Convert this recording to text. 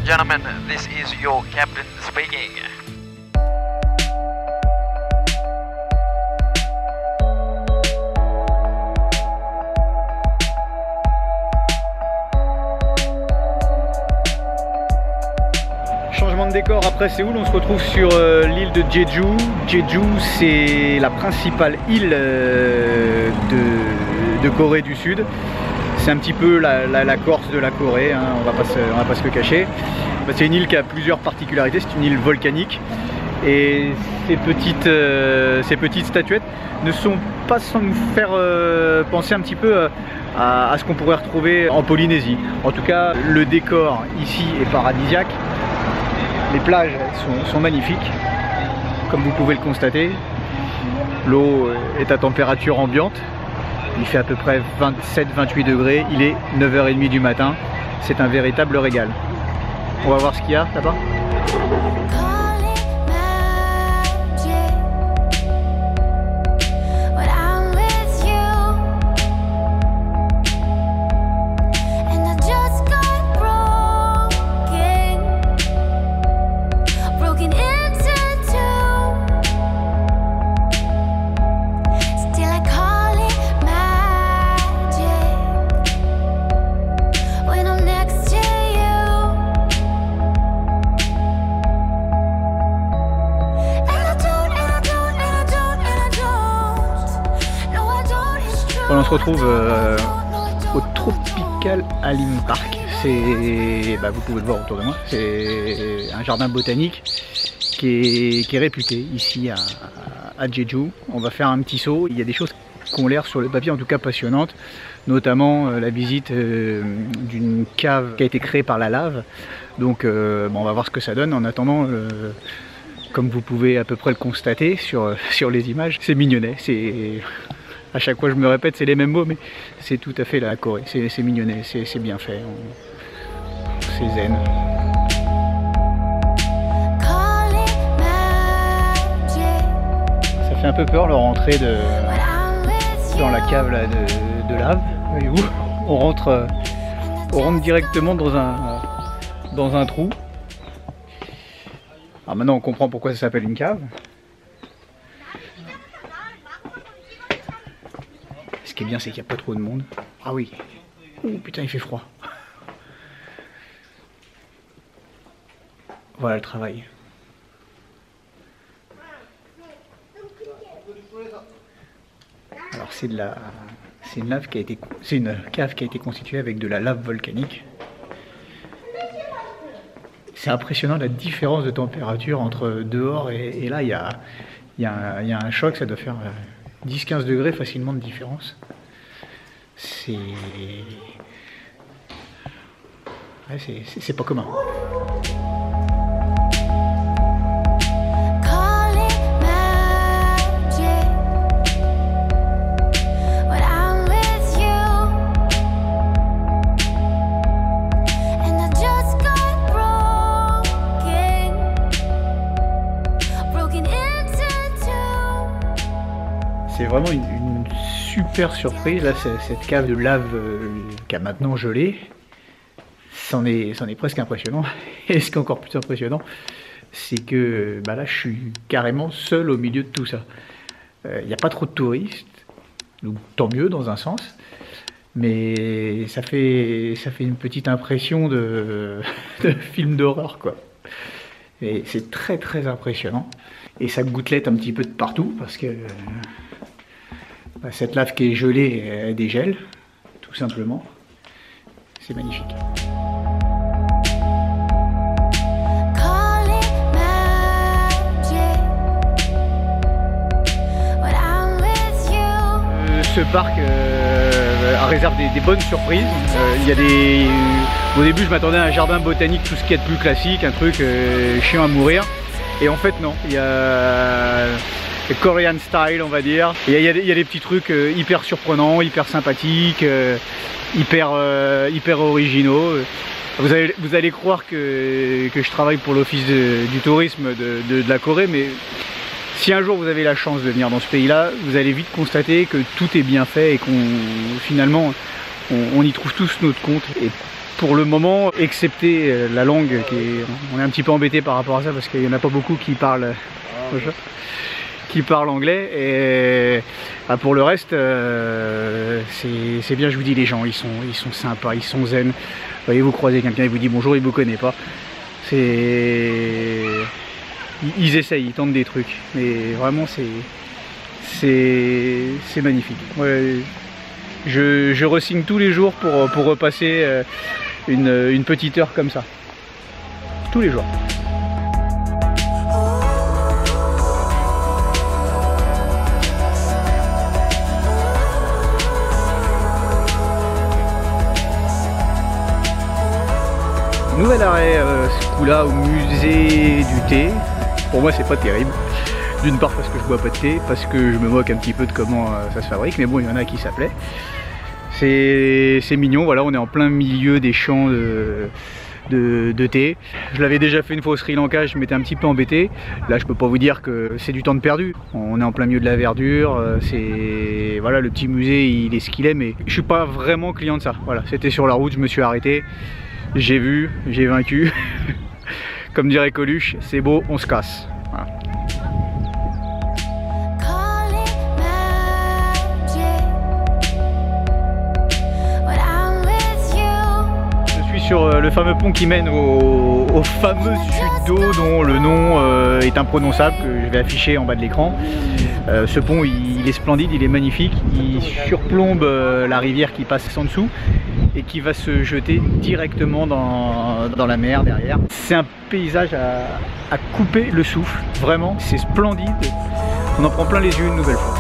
gentlemen, this is your captain speaking. Changement de décor après Séoul, on se retrouve sur l'île de Jeju. Jeju, c'est la principale île de Corée du Sud. C'est un petit peu la Corse de la Corée, hein, on va pas se le cacher. C'est une île qui a plusieurs particularités, c'est une île volcanique. Et ces petites statuettes ne sont pas sans nous faire penser un petit peu à ce qu'on pourrait retrouver en Polynésie. En tout cas, le décor ici est paradisiaque. Les plages sont magnifiques, comme vous pouvez le constater. L'eau est à température ambiante. Il fait à peu près 27-28 degrés. Il est 9h30 du matin. C'est un véritable régal. On va voir ce qu'il y a là-bas. On se retrouve au Tropical Island Park. Vous pouvez le voir autour de moi, c'est un jardin botanique qui est réputé ici à Jeju. On va faire un petit saut. Il y a des choses qui ont l'air sur le papier en tout cas passionnantes, notamment la visite d'une cave qui a été créée par la lave. Donc on va voir ce que ça donne. En attendant, comme vous pouvez à peu près le constater sur les images, c'est mignonnet. À chaque fois je me répète, c'est les mêmes mots, mais c'est tout à fait la Corée. C'est mignonnet, c'est bien fait, c'est zen. Ça fait un peu peur leur entrée dans la cave là, de lave. Voyez-vous, on rentre directement dans un trou. Alors maintenant on comprend pourquoi ça s'appelle une cave. Ce qui est bien, c'est qu'il n'y a pas trop de monde. Ah oui. Oh putain, il fait froid. Voilà le travail. Alors c'est une cave qui a été constituée avec de la lave volcanique. C'est impressionnant la différence de température entre dehors et là. Il y a un choc, ça doit faire 10-15 degrés facilement de différence. C'est pas commun. C'est vraiment une super surprise, là, cette cave de lave qui a maintenant gelé. C'en est presque impressionnant. Et ce qui est encore plus impressionnant, c'est que là je suis carrément seul au milieu de tout ça. Il n'y a pas trop de touristes, donc tant mieux dans un sens. Mais ça fait une petite impression de film d'horreur, quoi. Et c'est très très impressionnant. Et ça gouttelette un petit peu de partout parce que cette lave qui est gelée, elle dégèle, tout simplement. C'est magnifique. Ce parc réserve des bonnes surprises. Au début, je m'attendais à un jardin botanique, tout ce qui est de plus classique, un truc chiant à mourir. Et en fait, non. Il y a Korean style, on va dire. Il y a des petits trucs hyper surprenants, hyper sympathiques, hyper originaux. Vous allez croire que je travaille pour l'office du tourisme de la Corée, mais si un jour vous avez la chance de venir dans ce pays-là, vous allez vite constater que tout est bien fait et qu'on finalement on y trouve tous notre compte. Et pour le moment, excepté la langue, on est un petit peu embêté par rapport à ça parce qu'il n'y en a pas beaucoup qui parlent anglais. Et bah, pour le reste, c'est bien, je vous dis, les gens, ils sont sympas, ils sont zen. Vous voyez, vous croisez quelqu'un, il vous dit bonjour, il vous connaît pas. Ils essayent, ils tentent des trucs. Mais vraiment, c'est magnifique. Ouais, je re-signe tous les jours pour repasser une petite heure comme ça. Tous les jours. Nouvel arrêt ce coup-là au musée du thé. Pour moi c'est pas terrible. D'une part parce que je bois pas de thé, parce que je me moque un petit peu de comment ça se fabrique, mais bon, il y en a qui s'appelaient. C'est mignon, voilà, on est en plein milieu des champs de thé. Je l'avais déjà fait une fois au Sri Lanka, je m'étais un petit peu embêté. Là je peux pas vous dire que c'est du temps de perdu. On est en plein milieu de la verdure, voilà, le petit musée il est ce qu'il est, mais je suis pas vraiment client de ça. Voilà, c'était sur la route, je me suis arrêté, j'ai vu, j'ai vaincu. Comme dirait Coluche, c'est beau, on se casse. Voilà. Sur le fameux pont qui mène au fameux chute d'eau dont le nom est imprononçable, que je vais afficher en bas de l'écran. Ce pont il est splendide, il est magnifique, il surplombe la rivière qui passe en dessous et qui va se jeter directement dans la mer derrière. C'est un paysage à couper le souffle, vraiment, c'est splendide, on en prend plein les yeux une nouvelle fois.